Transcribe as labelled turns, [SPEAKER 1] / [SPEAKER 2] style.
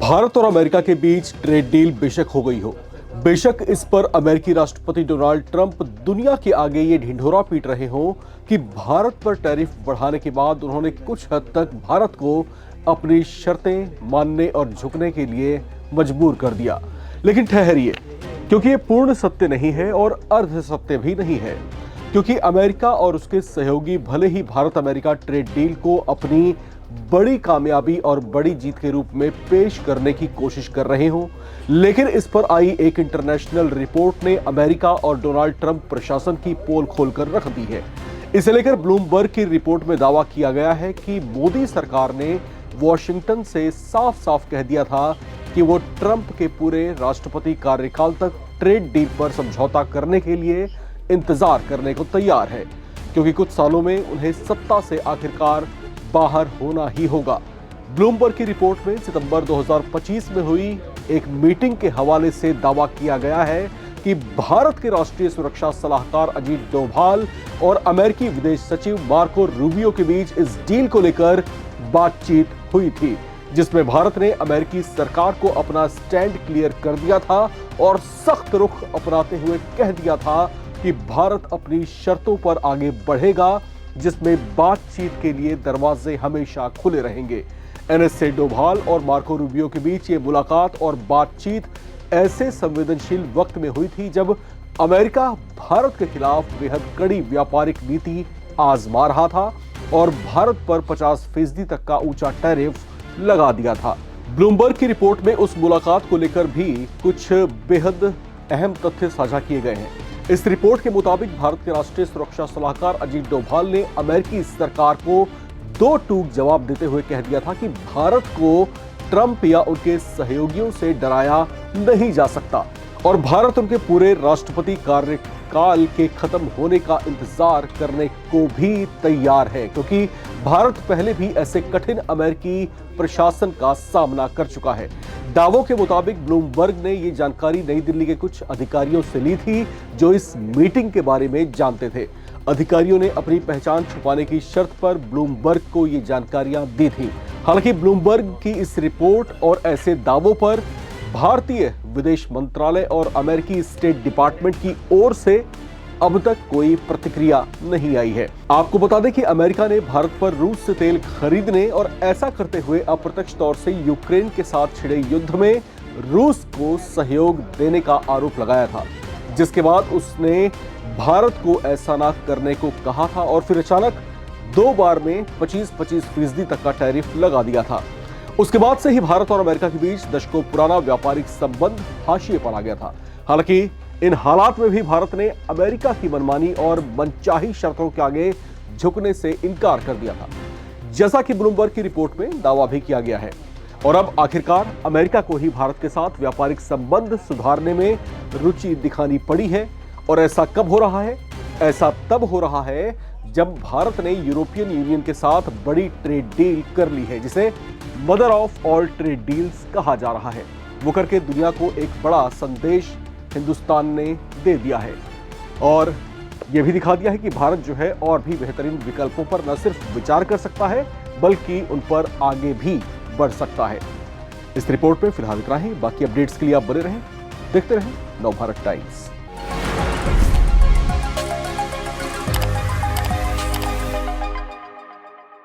[SPEAKER 1] भारत और अमेरिका के बीच trade deal बेशक हो गई हो, बेशक इस पर अमेरिकी राष्ट्रपति डोनाल्ड ट्रंप दुनिया के आगे ये ढिंढोरा पीट रहे हो कि भारत पर टैरिफ बढ़ाने के बाद उन्होंने कुछ हद तक भारत को अपनी शर्तें मानने और झुकने के लिए मजबूर कर दिया। लेकिन ठहरिए, क्योंकि ये पूर्ण सत्य नहीं है और अर्ध सत्य भी नहीं है, क्योंकि अमेरिका और उसके सहयोगी भले ही भारत अमेरिका ट्रेड डील को अपनी बड़ी कामयाबी और बड़ी जीत के रूप में पेश करने की कोशिश कर रहे हों, लेकिन इस पर आई एक इंटरनेशनल रिपोर्ट ने अमेरिका और डोनाल्ड ट्रंप प्रशासन की पोल खोलकर रख दी है। इसे लेकर ब्लूमबर्ग की रिपोर्ट में दावा किया गया है कि मोदी सरकार ने वॉशिंगटन से साफ साफ कह दिया था कि वो ट्रंप के पूरे राष्ट्रपति कार्यकाल तक ट्रेड डील पर समझौता करने के लिए इंतजार करने को तैयार है, क्योंकि कुछ सालों में उन्हें सत्ता से आखिरकार बाहर होना ही होगा। ब्लूमबर्ग की रिपोर्ट में सितंबर 2025 में हुई एक मीटिंग के हवाले से दावा किया गया है कि भारत के राष्ट्रीय सुरक्षा सलाहकार अजीत डोभाल और अमेरिकी विदेश सचिव मार्को रूबियो के बीच इस डील को लेकर बातचीत हुई थी, जिसमें भारत ने अमेरिकी सरकार को अपना स्टैंड क्लियर कर दिया था और सख्त रुख अपनाते हुए कह दिया था कि भारत अपनी शर्तों पर आगे बढ़ेगा, जिसमें बातचीत के लिए दरवाजे हमेशा खुले रहेंगे। एनएसए डोभाल और मार्को रूबियो के बीच ये मुलाकात और बातचीत ऐसे संवेदनशील वक्त में हुई थी जब अमेरिका भारत के खिलाफ बेहद कड़ी व्यापारिक नीति आजमा रहा था और भारत पर 50% तक का ऊंचा टैरिफ लगा दिया था। ब्लूमबर्ग की रिपोर्ट में उस मुलाकात को लेकर भी कुछ बेहद अहम तथ्य साझा किए गए हैं। इस रिपोर्ट के मुताबिक भारत के राष्ट्रीय सुरक्षा सलाहकार अजीत डोभाल ने अमेरिकी सरकार को दो टूक जवाब देते हुए कह दिया था कि भारत को ट्रंप या उनके सहयोगियों से डराया नहीं जा सकता और भारत उनके पूरे राष्ट्रपति कार्यकाल के खत्म होने का इंतजार करने को भी तैयार है, क्योंकि भारत पहले भी ऐसे कठिन अमेरिकी प्रशासन का सामना कर चुका है। दावों के मुताबिक ब्लूमबर्ग ने ये जानकारी नई दिल्ली के कुछ अधिकारियों से ली थी जो इस मीटिंग के बारे में जानते थे। अधिकारियों ने अपनी पहचान छुपाने की शर्त पर ब्लूमबर्ग को ये जानकारियां दी थी। हालांकि ब्लूमबर्ग की इस रिपोर्ट और ऐसे दावों पर भारतीय विदेश मंत्रालय और अमेरिकी स्टेट डिपार्टमेंट की ओर से अब तक कोई प्रतिक्रिया नहीं आई है। आपको बता दें कि अमेरिका ने भारत पर रूस से तेल खरीदने और ऐसा करते हुए अप्रत्यक्ष तौर से यूक्रेन के साथ छिड़े युद्ध में रूस को सहयोग देने का आरोप लगाया था, जिसके बाद उसने भारत को ऐसा ना करने को कहा था और फिर अचानक 2 बार में 25% तक का टैरिफ लगा दिया था। उसके बाद से ही भारत और अमेरिका के बीच दशकों पुराना व्यापारिक संबंध हाशिए पर आ गया था। हालांकि इन हालात में भी भारत ने अमेरिका की मनमानी और मनचाही शर्तों के आगे झुकने से इनकार कर दिया था, जैसा कि ब्लूमबर्ग की रिपोर्ट में दावा भी किया गया है। और अब आखिरकार अमेरिका को ही भारत के साथ व्यापारिक संबंध सुधारने में रुचि दिखानी पड़ी है। और ऐसा कब हो रहा है? ऐसा तब हो रहा है जब भारत ने यूरोपियन यूनियन के साथ बड़ी ट्रेड डील कर ली है, जिसे mother of all trade deals कहा जा रहा है। वो करके दुनिया को एक बड़ा संदेश हिंदुस्तान ने दे दिया है और यह भी दिखा दिया है कि भारत जो है और भी बेहतरीन विकल्पों पर न सिर्फ विचार कर सकता है बल्कि उन पर आगे भी बढ़ सकता है। इस रिपोर्ट में फिलहाल इतना ही। बाकी अपडेट्स के लिए आप बने रहें, देखते रहें नवभारत टाइम्स।